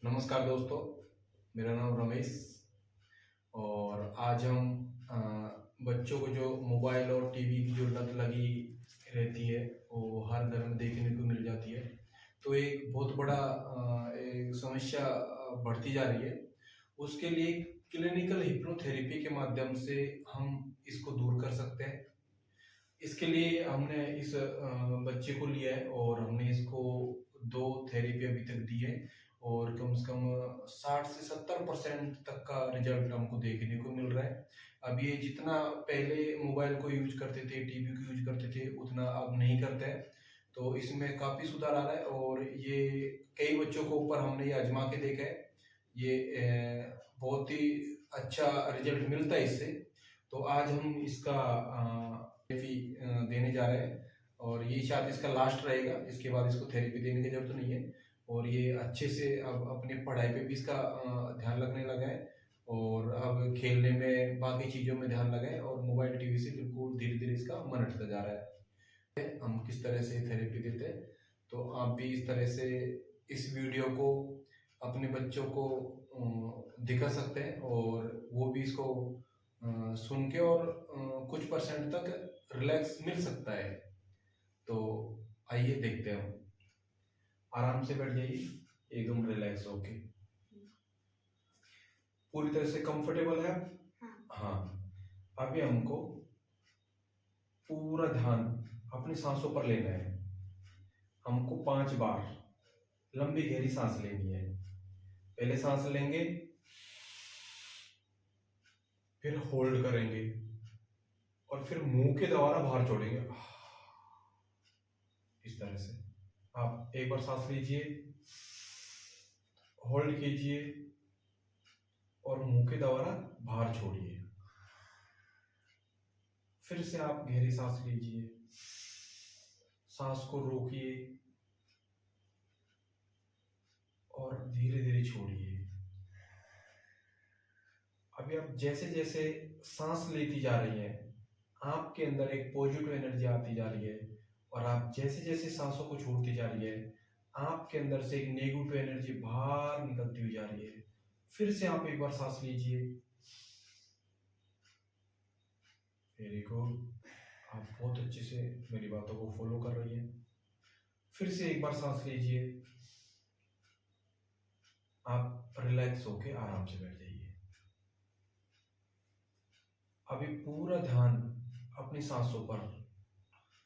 नमस्कार दोस्तों, मेरा नाम रमेश। और आज हम बच्चों को जो मोबाइल और टीवी की जो लत लगी रहती है वो हर घर में देखने को मिल जाती है। तो एक बहुत बड़ा एक समस्या बढ़ती जा रही है। उसके लिए क्लिनिकल हिप्नोथेरेपी के माध्यम से हम इसको दूर कर सकते हैं। इसके लिए हमने इस बच्चे को लिया है और हमने इसको 2 थेरेपी अभी तक दी है और कम से कम 60 से 70% तक का रिजल्ट हमको देखने को मिल रहा है। अब ये जितना पहले मोबाइल को यूज़ करते थे, टीवी को यूज़ करते थे, उतना अब नहीं करते हैं। तो इसमें काफ़ी सुधार आ रहा है और ये कई बच्चों को ऊपर हमने ये आज़मा के देखा है। ये बहुत ही अच्छा रिजल्ट मिलता है इससे। तो आज हम इसका थेरेपी देने जा रहे हैं और ये शायद इसका लास्ट रहेगा। इसके बाद इसको थेरेपी देने की जरूरत नहीं है और ये अच्छे से अब अपने पढ़ाई पे भी इसका ध्यान रखने लगा है और अब खेलने में बाकी चीज़ों में ध्यान लगा है और मोबाइल टीवी से बिल्कुल धीरे धीरे इसका मन हटता जा रहा है। हम किस तरह से थेरेपी देते हैं, तो आप भी इस तरह से इस वीडियो को अपने बच्चों को दिखा सकते हैं और वो भी इसको सुन के और कुछ परसेंट तक रिलैक्स मिल सकता है। तो आइए देखते हैं। आराम से बैठ जाइए, एकदम रिलैक्स होके। पूरी तरह से कंफर्टेबल है। हाँ। अभी हमको पूरा ध्यान अपनी सांसों पर लेना है। हमको 5 बार लंबी गहरी सांस लेनी है। पहले सांस लेंगे, फिर होल्ड करेंगे और फिर मुंह के द्वारा बाहर छोड़ेंगे। इस तरह से आप एक बार सांस लीजिए, होल्ड कीजिए और मुंह के द्वारा बाहर छोड़िए। फिर से आप गहरी सांस लीजिए, सांस को रोकिए और धीरे धीरे छोड़िए। अभी आप जैसे जैसे सांस लेती जा रही हैं, आपके अंदर एक पॉजिटिव एनर्जी आती जा रही है और आप जैसे जैसे सांसों को छोड़ती जा रही है, आपके अंदर से एक नेगेटिव एनर्जी बाहर निकलती हुई जा रही है। फिर से आप एक बार सांस लीजिए। वेरी गुड, आप बहुत अच्छे से मेरी बातों को फॉलो कर रही हैं। फिर से एक बार सांस लीजिए। आप रिलैक्स होके आराम से बैठ जाइए। अभी पूरा ध्यान अपनी सांसों पर,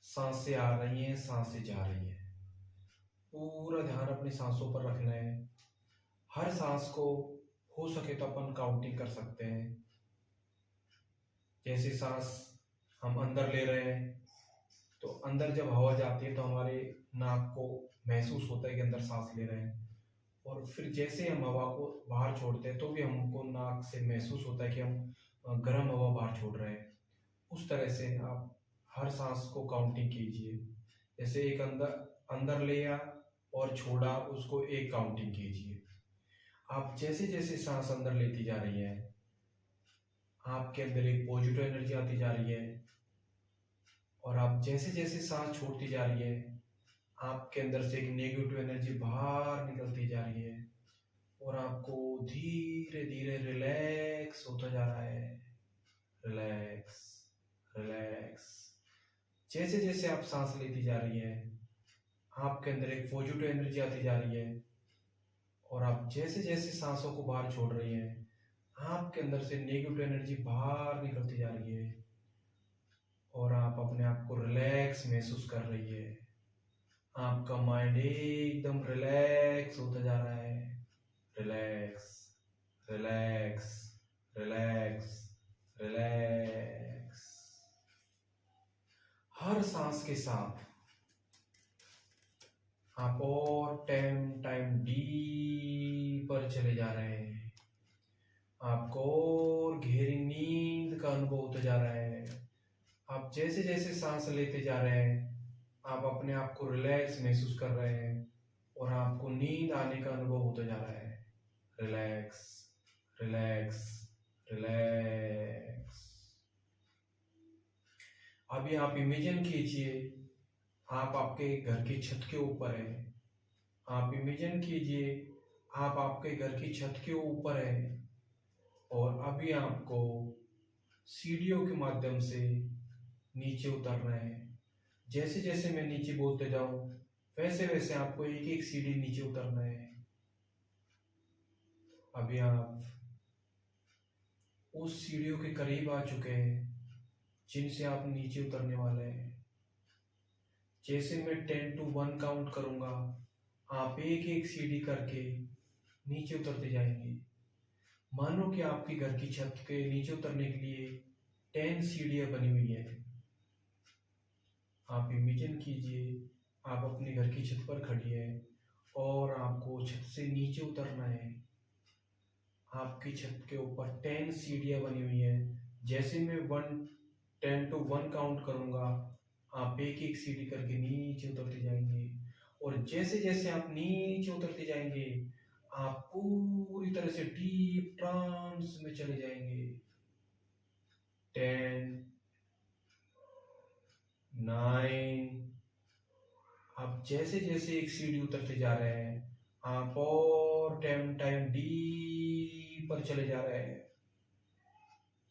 सांसें आ रही हैं, सांसें जा रही हैं, पूरा ध्यान अपनी सांसों पर रखना है। हर सांस को हो सके तो अपन काउंटिंग कर सकते हैं। जैसे सांस हम अंदर ले रहे हैं तो अंदर जब हवा जाती है तो हमारे नाक को महसूस होता है कि अंदर सांस ले रहे हैं, और फिर जैसे हम हवा को बाहर छोड़ते हैं तो भी हमको नाक से महसूस होता है कि हम गर्म हवा बाहर छोड़ रहे हैं। उस तरह से आप हर सांस को काउंटिंग कीजिए। जैसे एक अंदर अंदर लिया और छोड़ा, उसको एक काउंटिंग कीजिए। आप जैसे जैसे सांस अंदर लेती जा रही है, आपके अंदर एक पॉजिटिव एनर्जी आती जा रही है और आप जैसे जैसे सांस छोड़ती जा रही है, आपके अंदर से एक नेगेटिव एनर्जी बाहर निकलती जा रही है और आपको धीरे धीरे रिलैक्स होता जा रहा है। Relax, relax. जैसे जैसे आप सांस लेती जा रही है, आपके अंदर एक पॉजिटिव एनर्जी आती जा रही है और आप जैसे जैसे सांसों को बाहर छोड़ रही हैं, आपके अंदर से नेगेटिव एनर्जी बाहर निकलती जा रही है और आप अपने आप को रिलैक्स महसूस कर रही है। आपका माइंड एकदम रिलैक्स होता जा रहा है। Relax, relax, relax, relax. हर सांस के साथ आप और टाइम डीपर चले जा रहे हैं। आपको और गहरी नींद का अनुभव होता जा रहा है। आप जैसे जैसे सांस लेते जा रहे हैं, आप अपने आप को रिलैक्स महसूस कर रहे हैं और आपको नींद आने का अनुभव होता जा रहा है। Relax, relax, relax. अभी आप इमेजिन कीजिए, आप आपके घर की छत के ऊपर हैं। आप इमेजिन कीजिए आप आपके घर की छत के ऊपर हैं और अभी आपको सीढ़ियों के माध्यम से नीचे उतरना है। जैसे जैसे मैं नीचे बोलते जाऊं वैसे वैसे आपको एक एक सीढ़ी नीचे उतरना है। अभी आप उस सीढ़ियों के करीब आ चुके हैं जिनसे आप नीचे उतरने वाले हैं। जैसे मैं 10 to 1 काउंट करूंगा, आप एक एक सीढ़ी करके नीचे उतरते जाएंगे। मानो कि आपके घर की छत के नीचे उतरने के लिए 10 सीढ़ियां बनी हुई है। आप इमेजिन कीजिए आप अपने घर की छत पर खड़ी है और आपको छत से नीचे उतरना है। आपकी छत के ऊपर 10 सीढ़ियां बनी हुई है। जैसे मैं 10 to 1 काउंट करूंगा, आप एक एक सीढ़ी करके नीचे उतरते जाएंगे और जैसे जैसे आप नीचे उतरते जाएंगे आप पूरी तरह से डीप ट्रांस में चले जाएंगे। 10, 9। आप जैसे जैसे एक सीढ़ी उतरते जा रहे हैं आप और टाइम टाइम डीप पर चले जा रहे हैं।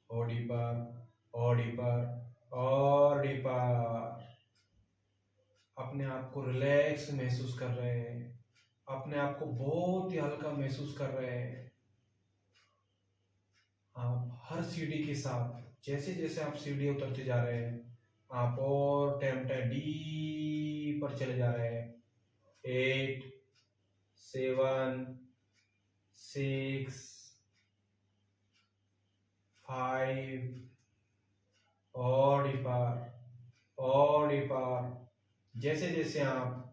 और डीपर और डीपर और डीपर। अपने आप को रिलैक्स महसूस कर रहे हैं, अपने आप को बहुत ही हल्का महसूस कर रहे हैं। आप हर सीढ़ी के साथ जैसे जैसे आप सीढ़ी उतरते जा रहे हैं आप और टाइम टाइम डीप पर चले जा रहे हैं। 8, 7, 6, 5 और डीपर। जैसे जैसे आप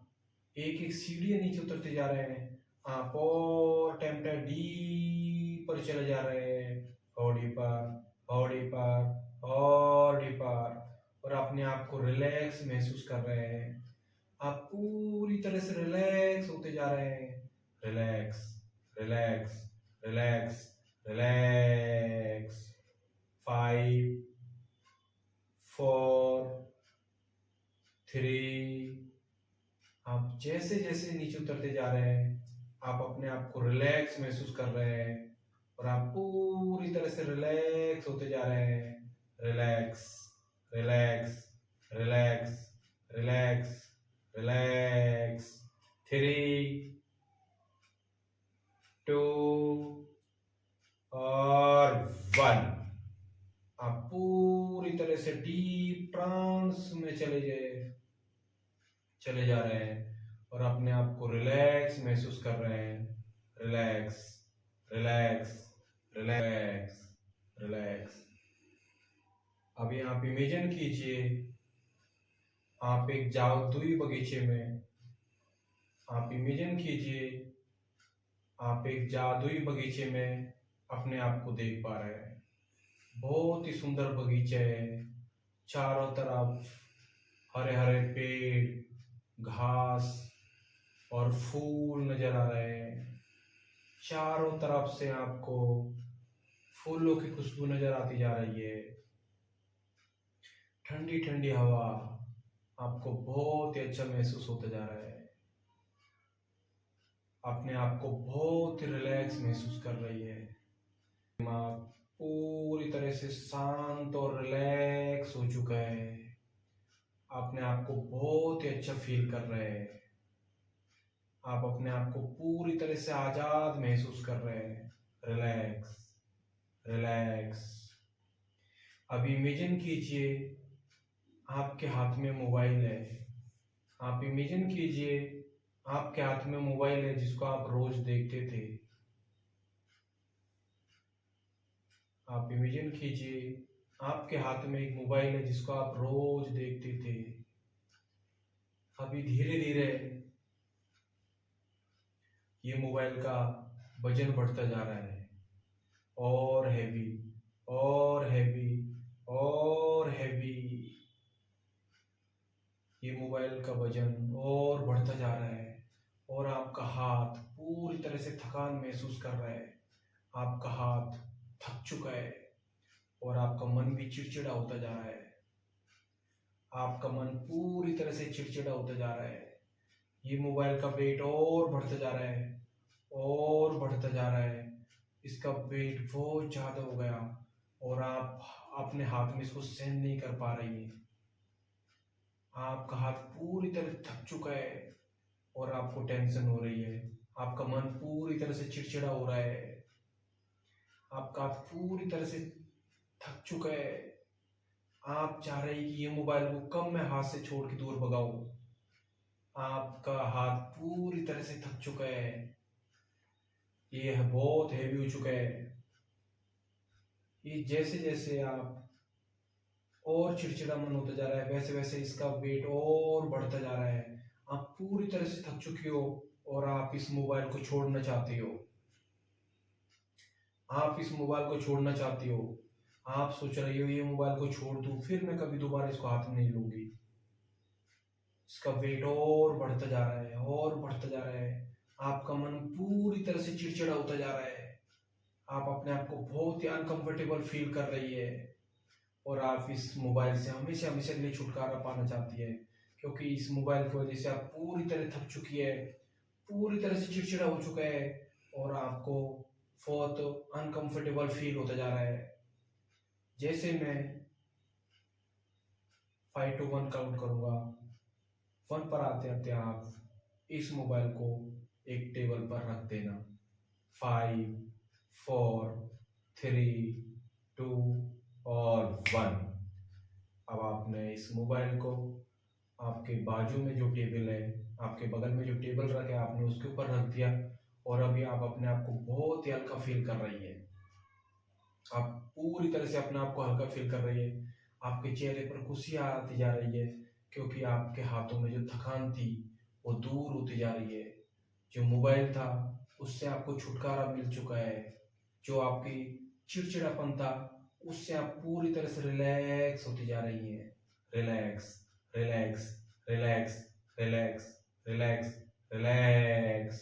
एक एक सीढ़ी नीचे उतरते जा रहे हैं आप और टाइम टाइम डीप पर चले जा रहे हैं। और डीपर और अपने आप को रिलैक्स महसूस कर रहे हैं। आप पूरी तरह से रिलैक्स होते जा रहे हैं। Relax relax relax relax. 5, 4, 3। आप जैसे जैसे नीचे उतरते जा रहे हैं आप अपने आप को रिलैक्स महसूस कर रहे हैं और आप पूरी तरह से रिलैक्स होते जा रहे हैं। Relax relax relax relax relax. 3, 2 और 1। आप पूरी तरह से डीप ट्रांस में चले जा रहे हैं और अपने आप को रिलैक्स महसूस कर रहे हैं। Relax relax relax relax. अभी आप इमेजिन कीजिए आप एक जादुई बगीचे में आप इमेजिन कीजिए आप एक जादुई बगीचे में अपने आप को देख पा रहे हैं। बहुत ही सुंदर बगीचा है, चारों तरफ हरे हरे पेड़, घास और फूल नजर आ रहे हैं। चारों तरफ से आपको फूलों की खुशबू नजर आती जा रही है। ठंडी ठंडी हवा आपको बहुत ही अच्छा महसूस होता जा रहा है। अपने आप को बहुत ही रिलैक्स महसूस कर रही है। दिमाग पूरी तरह से शांत और रिलैक्स हो चुका है। अपने आप को बहुत ही अच्छा फील कर रहे हैं। आप अपने आप को पूरी तरह से आजाद महसूस कर रहे हैं। Relax relax. अभी इमेजिन कीजिए आपके हाथ में मोबाइल है। आप इमेजिन कीजिए आपके हाथ में मोबाइल है जिसको आप रोज देखते थे। आप इमेजिन कीजिए आपके हाथ में एक मोबाइल है जिसको आप रोज देखते थे। अभी धीरे धीरे ये मोबाइल का वजन बढ़ता जा रहा है और हैवी और हैवी और हैवी। ये मोबाइल का वजन और बढ़ता जा रहा है और आपका हाथ पूरी तरह से थकान महसूस कर रहा है। आपका हाथ थक चुका है और आपका मन भी चिड़चिड़ा होता जा रहा है। आपका मन पूरी तरह से चिड़चिड़ा होता जा रहा है। ये मोबाइल का वेट और बढ़ता जा रहा है और बढ़ता जा रहा है, इसका वेट बहुत ज़्यादा हो गया और आप अपने हाथ में इसको सहन नहीं कर पा रही हैं। आपका हाथ पूरी तरह थक चुका है और आपको टेंशन हो रही है। आपका मन पूरी तरह से चिड़चिड़ा हो रहा है। आपका हाथ पूरी तरह से थक चुका है। आप चाह रहे हैं कि ये मोबाइल को कब मैं हाथ से छोड़ के दूर भगाऊं। आपका हाथ पूरी तरह से थक चुका है। ये बहुत हैवी हो चुका है। ये जैसे जैसे आप और चिड़चिड़ा मन होता जा रहा है, वैसे वैसे इसका वेट और बढ़ता जा रहा है। आप पूरी तरह से थक चुकी हो और आप इस मोबाइल को छोड़ना चाहती हो। आप इस मोबाइल को छोड़ना चाहती हो। आप सोच रही हो ये मोबाइल को छोड़ दूं, फिर मैं कभी दोबारा इसको हाथ में नहीं लूंगी। इसका वेट और बढ़ता जा रहा है और बढ़ता जा रहा है। आपका मन पूरी तरह से चिड़चिड़ा होता जा रहा है। आप अपने आप को बहुत ही अनकंफर्टेबल फील कर रही है और आप इस मोबाइल से हमेशा हमेशा के लिए छुटकारा पाना चाहती है, क्योंकि इस मोबाइल की वजह से आप पूरी तरह थक चुकी है, पूरी तरह से चिड़चिड़ा हो चुका है और आपको बहुत अनकंफर्टेबल फील होता जा रहा है। जैसे मैं 5 to 1 काउंट करूंगा, 1 पर आते आते आप इस मोबाइल को एक टेबल पर रख देना। 5, 4, 3, 2 और 1। अब आपने इस मोबाइल को आपके बाजू में जो टेबल है, आपके बगल में जो टेबल रखा है, आपने उसके ऊपर रख दिया और अभी आप अपने आप को बहुत ही हल्का फील कर रही है। आप पूरी तरह से अपने आप को हल्का फील कर रही है। आपके चेहरे पर खुशी आती जा रही है, क्योंकि आपके हाथों में जो थकान थी वो दूर होती जा रही है। जो मोबाइल था उससे आपको छुटकारा मिल चुका है। जो आपकी चिड़चिड़ापन था उससे आप पूरी तरह से रिलैक्स होती जा रही हैं। Relax, relax, relax, relax, relax, relax.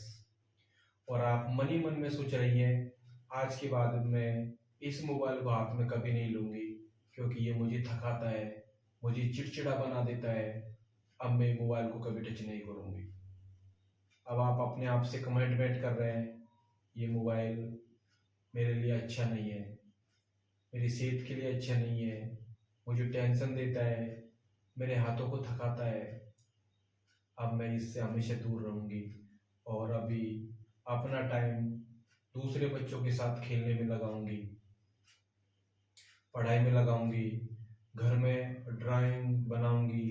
और आप मन ही मन में सोच रही हैं, आज के बाद मैं इस मोबाइल को हाथ में कभी नहीं लूंगी, क्योंकि ये मुझे थकाता है, मुझे चिड़चिड़ा बना देता है। अब मैं मोबाइल को कभी टच नहीं करूंगी। अब आप अपने आप से कमिटमेंट कर रहे हैं, ये मोबाइल मेरे लिए अच्छा नहीं है, मेरी सेहत के लिए अच्छा नहीं है, मुझे टेंशन देता है, मेरे हाथों को थकाता है। अब मैं इससे हमेशा दूर रहूंगी और अभी अपना टाइम दूसरे बच्चों के साथ खेलने में लगाऊंगी, पढ़ाई में लगाऊंगी, घर में ड्राइंग बनाऊंगी,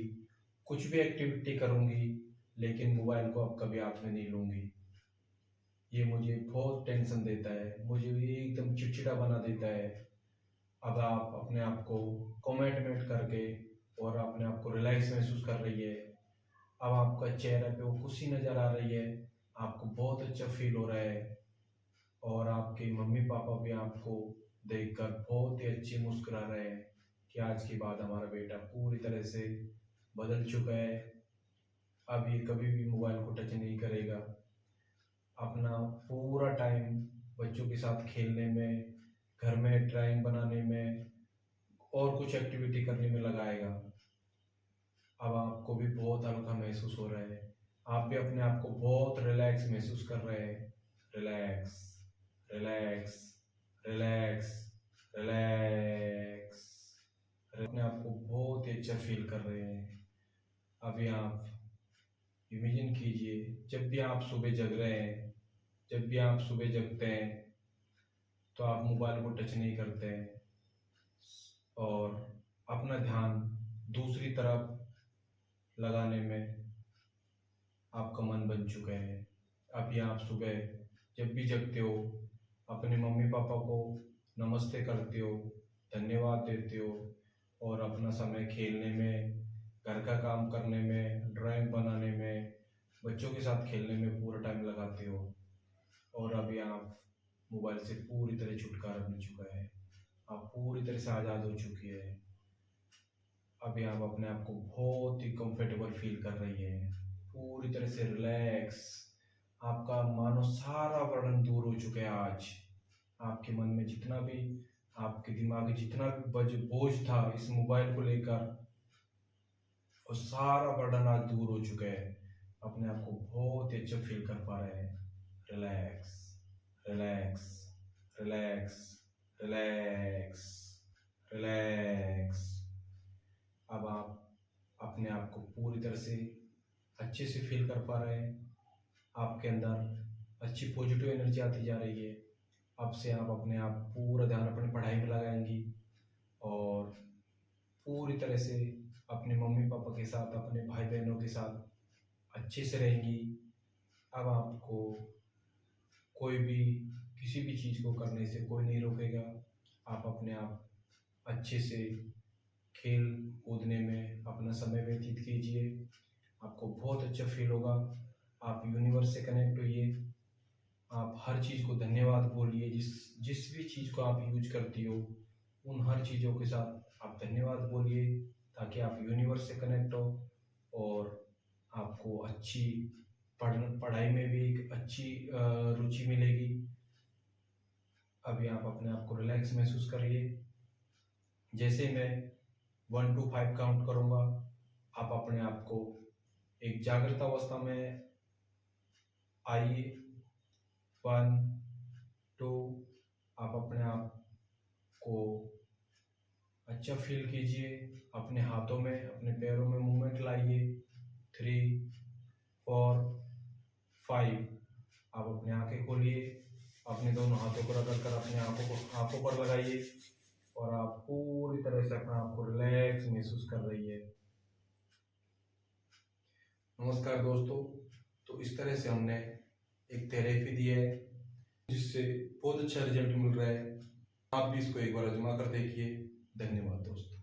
कुछ भी एक्टिविटी करूंगी, लेकिन मोबाइल को अब कभी हाथ में नहीं लूंगी। ये मुझे बहुत टेंशन देता है, मुझे ये एकदम चिड़चिड़ा बना देता है। अब आप अपने आप को कमिटमेंट करके और अपने आप को रिलैक्स महसूस कर रही है। अब आपका चेहरे पे वो खुशी नज़र आ रही है, आपको बहुत अच्छा फील हो रहा है और आपके मम्मी पापा भी आपको देखकर बहुत ही अच्छे मुस्कुरा रहे हैं कि आज के बाद हमारा बेटा पूरी तरह से बदल चुका है। अब ये कभी भी मोबाइल को टच नहीं करेगा। अपना पूरा टाइम बच्चों के साथ खेलने में, घर में ड्राइंग बनाने में और कुछ एक्टिविटी करने में लगाएगा। अब आपको भी बहुत हल्का महसूस हो रहा है, आप भी अपने आप को बहुत रिलैक्स महसूस कर रहे हैं। Relax, relax, relax, relax. अपने आप को बहुत ही अच्छा फील कर रहे हैं। अभी आप इमेजिन कीजिए, जब भी आप सुबह जग रहे हैं, जब भी आप सुबह जगते हैं तो आप मोबाइल को टच नहीं करते हैं और अपना ध्यान दूसरी तरफ लगाने में आपका मन बन चुका है। अभी आप सुबह जब भी जगते हो अपने मम्मी पापा को नमस्ते करते हो, धन्यवाद देते हो और अपना समय खेलने में, घर का काम करने में, ड्राइंग बनाने में, बच्चों के साथ खेलने में पूरा टाइम लगाते हो। और अभी आप मोबाइल से पूरी तरह छुटकारा मिल चुका है, आप पूरी तरह से आज़ाद हो चुकी है। अभी आप अपने आप को बहुत ही कंफर्टेबल फील कर रही है, पूरी तरह से रिलैक्स। आपका मानो सारा वर्णन दूर हो चुका है आज। आपके मन में जितना भी, आपके दिमाग में जितना भी बोझ था इस मोबाइल को लेकर, वो सारा वर्णन आज दूर हो चुका है। अपने आप को बहुत ही अच्छा फील कर पा रहे हैं। Relax, relax, relax, relax, relax. अब आप अपने आप को पूरी तरह से अच्छे से फील कर पा रहे हैं। आपके अंदर अच्छी पॉजिटिव एनर्जी आती जा रही है। अब से आप अपने आप पूरा ध्यान अपनी पढ़ाई में लगाएंगी और पूरी तरह से अपने मम्मी पापा के साथ, अपने भाई बहनों के साथ अच्छे से रहेंगी। अब आपको कोई भी किसी भी चीज़ को करने से कोई नहीं रोकेगा। आप अपने आप अच्छे से खेल कूदने में अपना समय व्यतीत कीजिए। आपको बहुत अच्छा फील होगा। आप यूनिवर्स से कनेक्ट होइए। आप हर चीज़ को धन्यवाद बोलिए। जिस भी चीज़ को आप यूज करती हो उन हर चीज़ों के साथ आप धन्यवाद बोलिए, ताकि आप यूनिवर्स से कनेक्ट हो और आपको अच्छी पढ़ाई में भी एक अच्छी रुचि मिलेगी। अभी आप अपने आप को रिलैक्स महसूस करिए। जैसे मैं 1 to 5 काउंट करूँगा, आप अपने आप को एक जागृत अवस्था में आइए। 1 2, आप अपने आप को अच्छा फील कीजिए। अपने हाथों में, अपने पैरों में मूवमेंट लाइए। 3 4 5, आप अपनी आंखें खोलिए। अपने दोनों हाथों को रगड़ कर अपने आंखों पर लगाइए और आप पूरी तरह से अपने आप को रिलैक्स महसूस कर रही है। नमस्कार दोस्तों, तो इस तरह से हमने एक थेरेपी दी है जिससे बहुत अच्छा रिजल्ट मिल रहा है। आप भी इसको एक बार आजमा कर देखिए। धन्यवाद दोस्तों।